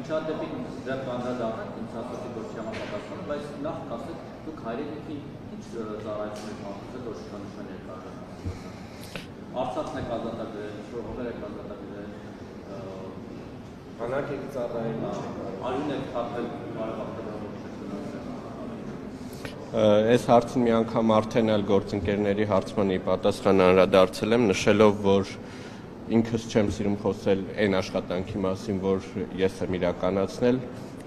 միջադեպի դեռ կանդրադառնանք, ինձ ասացի, որ չհամապատասխան, բայց նախ ասեք, դուք հայրենիքի ինչ ծառայություն եք մատուցել, որ շքանշան եք արել։ Արցախն եք ազատագրել, հողեր եք ազատագրել, բանակ եք ծառայել, արյուն եք թափել բարեբախտաբար։ Այս հարցին մի անգամ արդեն այլ գործընկերների հարցմանի պատասխան անդրադարձել եմ, նշելով, որ ինքս չեմ սիրում խոսել այն աշխատանքի մասին, որ ես եմ իրականացնել,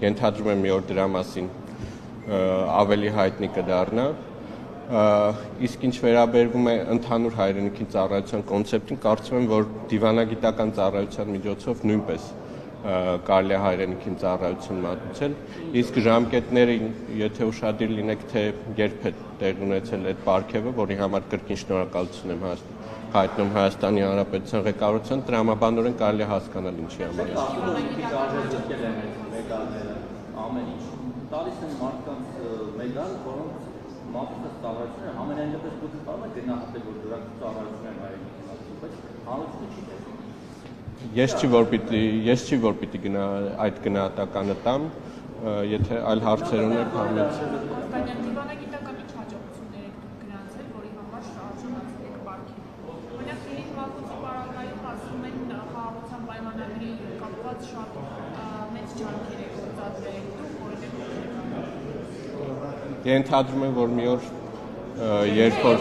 ենթադրում եմ մի օր դրա մասին ավելի հայտնի կդառնա, իսկ ինչ վերաբերվում է ընդհանուր հայրենիքի ծառայության կոնցեպտին, կարծում եմ, որ դիվանագիտական ծառայության միջոցով նույնպես կարելի է հայրենիքին ծառայություն մատուցել, իսկ ժամկետները, եթե ուշադիր լինեք, թե երբ է տեղ ունեցել այդ պարգևը, որի համար կրկին շնորհակալություն եմ հայտնում Հայաստանի Հանրապետության ղեկավարության, տրամաբանորեն կարելի է հասկանալ ինչի համար է։ Ամեն ինչ տալիս են մարդկանց մեդալ, որոնց մատուցած ծառայությունները ամենայն դեպս դուք կարող եք գնահատել, որ դրանք ծառայություն են հայրենիքի մասին, բայց հանրությունը չի տեսնում։ Ես չի որ պիտի այդ գնահատականը տամ, եթե այլ հարցեր ունեք համեց։ Դիվանագիտական ինչ հաջողություններ եք դուք գրանցել, որի համար արժանացել եք պարգևի։ Օրինակ, Ֆիլիպ Մակոցի պարագայում ասում են խաղաղության պայմանագրի կապված շատ մեծ ջանքեր եք գործադրել, դուք որևէ Ենթադրում եմ, որ մի օր երբ որ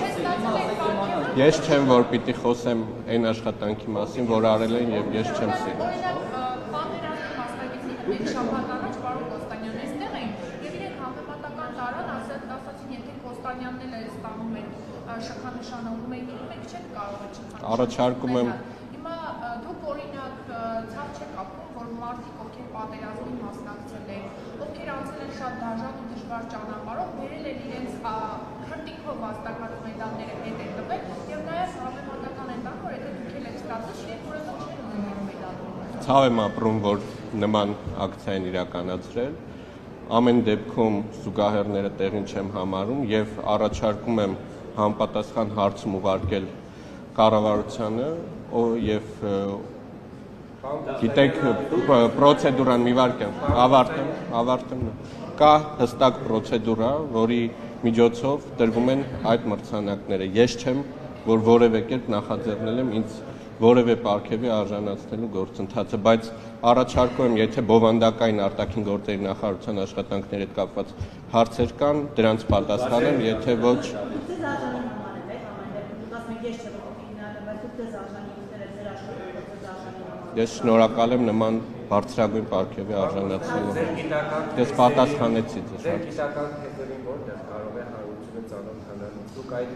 ես չեմ, որ պիտի խոսեմ այն աշխատանքի մասին, որ արել են եւ ես չեմ սիրում։ Օրինակ, պատերազմի մասնակիցները մեկ շաբաթ առաջ պարոն Կոստանյանն այստեղ էին եւ իրենք համեմատական տարան ասացին, եթե Կոստանյանն էլ ստանում են շքանշանողում էին, մենք չենք կարող այդ շքանշանը։ Առաջարկում եմ Հիմա դուք օրինակ ցավ չեք ապրում, որ մարդիկ, ովքեր պատերազմին մասնակցել են, ովքեր անցել են շատ դաժան ու դժվար ճանապարհով, բերել են իրենց քրտինքով վաստակած մեդալները հետ են տվել եւ նաեւ համեմատական են տան, որ եթե դուք էլ եք ստացել, իրենք ուրեմն չեն ունենում մեդալ։ Ցավ եմ ապրում, որ նման ակցիա են իրականացրել, ամեն դեպքում զուգահեռները տեղին չեմ համարում եւ առաջարկում եմ համապատասխան հարցում ուղարկել կառավարությանը եւ գիտեք պրոցեդուրան մի վարքյան ավարտեմ կա հստակ պրոցեդուրա, որի միջոցով տրվում են այդ մրցանակները։ Ես չեմ, որ որևէ կերպ նախաձեռնել եմ ինձ որևէ պարգևի արժանացնելու գործընթացը, բայց առաջարկում եմ, եթե բովանդակային արտաքին գործերի նախարարության աշխատանքների հետ կապված հարցեր կան, դրանց պատասխանեմ, եթե ոչ Ես շնորհակալ եմ նման բարձրագույն պարգևի արժանացնելու։ Ես պատասխանեցի ձեզ։ Գիտական հետևին որտեղ կարող է հանրությունը ծանոթանալ։ Դուք այդ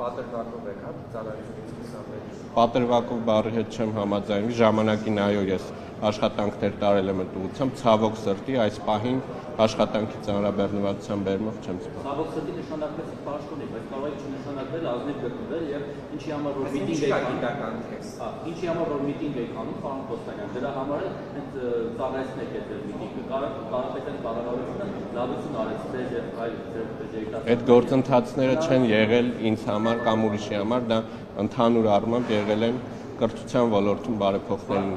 պատրվակով եք, հա, ծառայությունից կիսամեջ։ Պատրվակով բառի հետ չեմ համաձայնվի, ժամանակին այո ես աշխատանքներ տարել եմ այդ ուղղությամբ, ցավոք սրտի այս պահին աշխատանքի ծանրաբեռնվածության բերումով չեմ սպասում։ Ցավոք սրտի նշանակվեցիք պաշտոնի, բայց կարող եք չնշանակվել ազնիվ գտնվել եւ ինչի համար որ միտինգ եք անում, ինչի համար որ միտինգ եք անում, պարոն Կոստանյան, դրա համար էլ հենց ծառայեցնեք այդ միտինգը, Կարապետյան կառավարությունը լավություն արեց ձեր եւ այլ ձեր երիտասարդ։ Այդ գործընթացները չեն եղել ինձ համար կամ ուրիշի համար, դա ընդհանուր առմամբ եղել են կրթության ոլորտում բարեփոխումներ